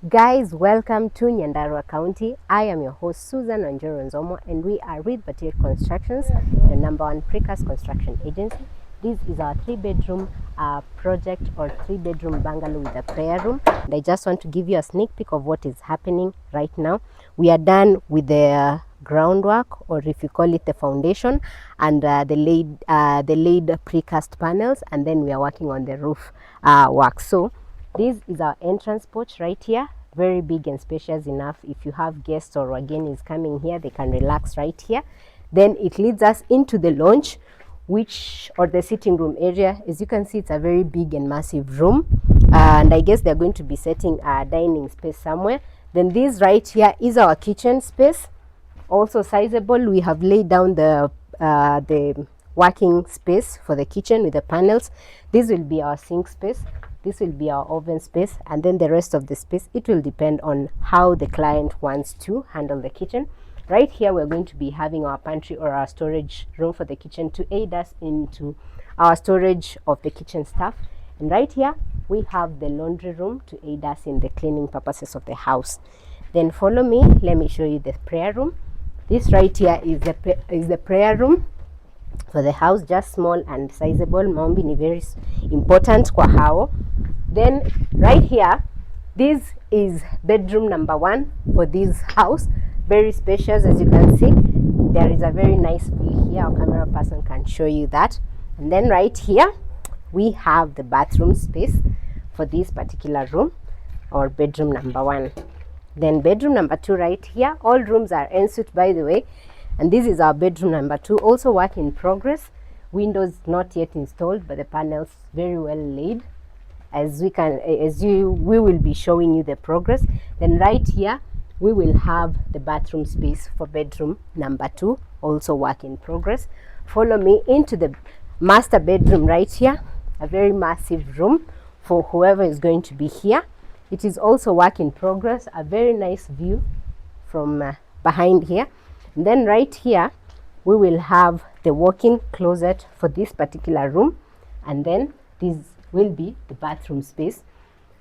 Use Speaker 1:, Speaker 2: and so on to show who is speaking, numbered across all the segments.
Speaker 1: Guys, welcome to Nyandarua County. I am your host Susan Njoronzomo, and we are with Batir Constructions, the #1 precast construction agency. This is our 3-bedroom project or 3-bedroom bungalow with a prayer room. And I just want to give you a sneak peek of what is happening right now. We are done with the groundwork, or if you call it the foundation, and the laid precast panels, and then we are working on the roof work. So this is our entrance porch right here, very big and spacious enough. If you have guests or wagenis coming here, they can relax right here. Then it leads us into the lounge, or the sitting room area. As you can see, it's a very big and massive room, and I guess they're going to be setting a dining space somewhere. Then this right here is our kitchen space, also sizable. We have laid down the working space for the kitchen with the panels. This will be our sink space, this will be our oven space, and then the rest of the space, it will depend on how the client wants to handle the kitchen. Right here, we're going to be having our pantry or our storage room for the kitchen to aid us into our storage of the kitchen stuff. And right here, we have the laundry room to aid us in the cleaning purposes of the house. Then follow me, let me show you the prayer room. This right here is the prayer room for the house, just small and sizable. Maombi ni very important kwa hao. Then right here, this is bedroom #1 for this house, very spacious. As you can see, there is a very nice view here. Our camera person can show you that. And then right here, we have the bathroom space for this particular room, or bedroom #1. Then bedroom #2 right here. All rooms are ensuite, by the way. And this is our bedroom #2, also work in progress. Windows not yet installed, but the panels very well laid. We will be showing you the progress. Then right here, we will have the bathroom space for bedroom #2, also work in progress. Follow me into the master bedroom right here, a very massive room for whoever is going to be here. It is also work in progress, a very nice view from behind here. And then right here, we will have the walk-in closet for this particular room, and then this will be the bathroom space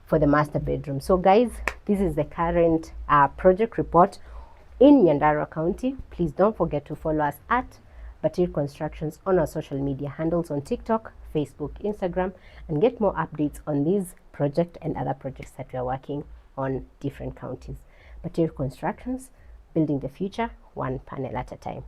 Speaker 1: for the master bedroom. So guys, this is the current project report in Nyandarua County. Please don't forget to follow us at Batir Constructions on our social media handles on TikTok, Facebook, Instagram, and get more updates on this project and other projects that we are working on different counties. Batir Constructions, building the future one panel at a time.